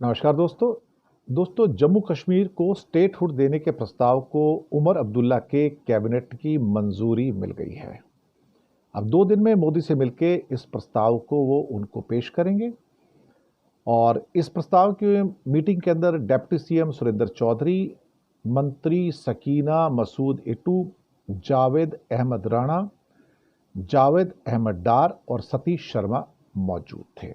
नमस्कार दोस्तों जम्मू कश्मीर को स्टेटहुड देने के प्रस्ताव को उमर अब्दुल्ला के कैबिनेट की मंजूरी मिल गई है। अब 2 दिन में मोदी से मिलके इस प्रस्ताव को वो उनको पेश करेंगे और इस प्रस्ताव की मीटिंग के अंदर डिप्टी सीएम सुरेंद्र चौधरी, मंत्री सकीना मसूद इटू, जावेद अहमद राणा, जावेद अहमद डार और सतीश शर्मा मौजूद थे।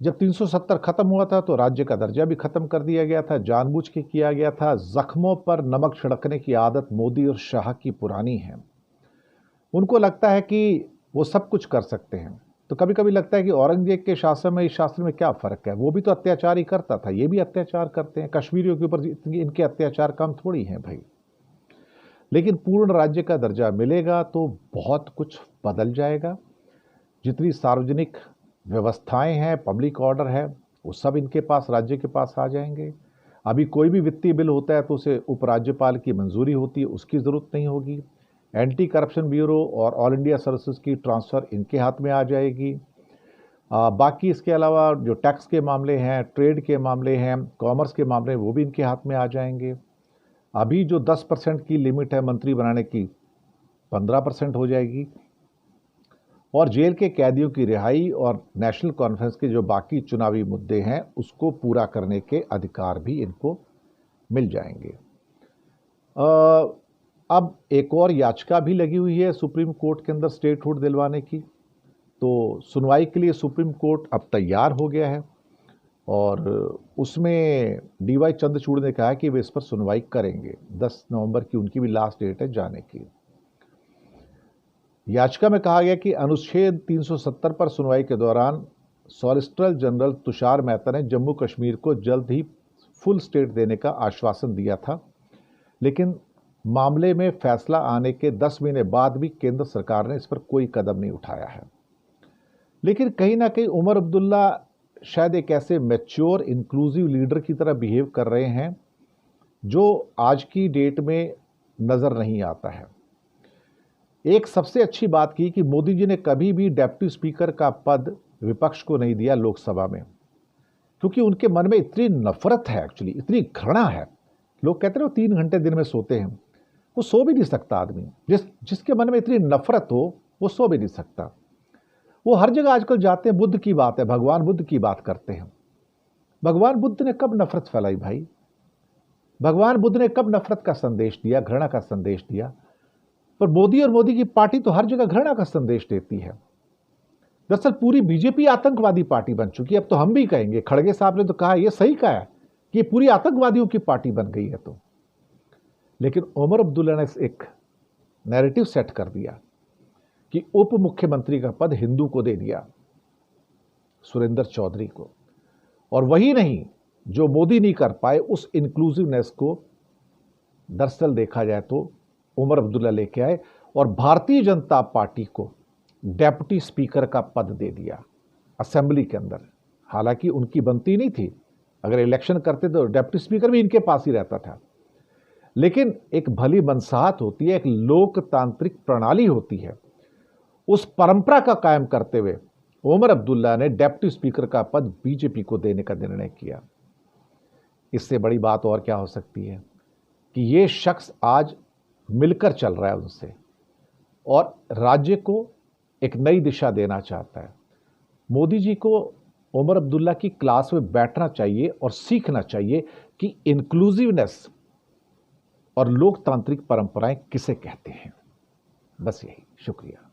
जब 370 खत्म हुआ था तो राज्य का दर्जा भी खत्म कर दिया गया था, जानबूझ के किया गया था। जख्मों पर नमक छिड़कने की आदत मोदी और शाह की पुरानी है। उनको लगता है कि वो सब कुछ कर सकते हैं। तो कभी कभी लगता है कि औरंगजेब के शासन में इस शासन में क्या फर्क है, वो भी तो अत्याचार ही करता था, ये भी अत्याचार करते हैं। कश्मीरियों के ऊपर इनके अत्याचार कम थोड़ी हैं भाई। लेकिन पूर्ण राज्य का दर्जा मिलेगा तो बहुत कुछ बदल जाएगा। जितनी सार्वजनिक व्यवस्थाएं हैं, पब्लिक ऑर्डर है, वो सब इनके पास, राज्य के पास आ जाएंगे। अभी कोई भी वित्तीय बिल होता है तो उसे उपराज्यपाल की मंजूरी होती है, उसकी ज़रूरत नहीं होगी। एंटी करप्शन ब्यूरो और ऑल इंडिया सर्विसेज की ट्रांसफ़र इनके हाथ में आ जाएगी। बाकी इसके अलावा जो टैक्स के मामले हैं, ट्रेड के मामले हैं, कॉमर्स के मामले, वो भी इनके हाथ में आ जाएंगे। अभी जो 10% की लिमिट है मंत्री बनाने की, 15% हो जाएगी। और जेल के कैदियों की रिहाई और नेशनल कॉन्फ्रेंस के जो बाकी चुनावी मुद्दे हैं उसको पूरा करने के अधिकार भी इनको मिल जाएंगे। अब एक और याचिका भी लगी हुई है सुप्रीम कोर्ट के अंदर स्टेटहुड दिलवाने की। तो सुनवाई के लिए सुप्रीम कोर्ट अब तैयार हो गया है और उसमें डीवाई चंद्रचूड़ ने कहा कि वे इस पर सुनवाई करेंगे। 10 नवंबर की उनकी भी लास्ट डेट है जाने की। याचिका में कहा गया कि अनुच्छेद 370 पर सुनवाई के दौरान सॉलिसिटर जनरल तुषार मेहता ने जम्मू कश्मीर को जल्द ही फुल स्टेट देने का आश्वासन दिया था, लेकिन मामले में फैसला आने के 10 महीने बाद भी केंद्र सरकार ने इस पर कोई कदम नहीं उठाया है। लेकिन कहीं ना कहीं उमर अब्दुल्ला शायद एक ऐसे मैच्योर इंक्लूसिव लीडर की तरह बिहेव कर रहे हैं जो आज की डेट में नज़र नहीं आता है। एक सबसे अच्छी बात की कि मोदी जी ने कभी भी डेप्टी स्पीकर का पद विपक्ष को नहीं दिया लोकसभा में, क्योंकि उनके मन में इतनी नफरत है, एक्चुअली इतनी घृणा है। लोग कहते हैं वो 3 घंटे दिन में सोते हैं, वो सो भी नहीं सकता आदमी। जिसके मन में इतनी नफरत हो वो सो भी नहीं सकता। वो हर जगह आजकल जाते हैं, बुद्ध की बात है, भगवान बुद्ध की बात करते हैं। भगवान बुद्ध ने कब नफरत फैलाई भाई? भगवान बुद्ध ने कब नफरत का संदेश दिया, घृणा का संदेश दिया? पर मोदी और मोदी की पार्टी तो हर जगह घृणा का संदेश देती है। दरअसल पूरी बीजेपी आतंकवादी पार्टी बन चुकी है। अब तो हम भी कहेंगे, खड़गे साहब ने तो कहा, ये सही कहा है कि ये पूरी आतंकवादियों की पार्टी बन गई है। तो लेकिन उमर अब्दुल्ला ने एक नैरेटिव सेट कर दिया कि उप मुख्यमंत्री का पद हिंदू को दे दिया, सुरेंद्र चौधरी को। और वही नहीं, जो मोदी नहीं कर पाए उस इंक्लूसिवनेस को दरअसल देखा जाए तो उमर अब्दुल्ला लेके आए और भारतीय जनता पार्टी को डेप्यूटी स्पीकर का पद दे दिया असेंबली के अंदर। हालांकि उनकी बनती नहीं थी, अगर इलेक्शन करते तो डेप्यूटी स्पीकर भी इनके पास ही रहता था। लेकिन एक भली मनसाहत होती है, एक लोकतांत्रिक प्रणाली होती है, उस परंपरा का कायम करते हुए उमर अब्दुल्ला ने डेप्यूटी स्पीकर का पद बीजेपी को देने का निर्णय किया। इससे बड़ी बात और क्या हो सकती है कि ये शख्स आज मिलकर चल रहा है उनसे और राज्य को एक नई दिशा देना चाहता है। मोदी जी को उमर अब्दुल्ला की क्लास में बैठना चाहिए और सीखना चाहिए कि इंक्लूसिवनेस और लोकतांत्रिक परंपराएं किसे कहते हैं। बस यही, शुक्रिया।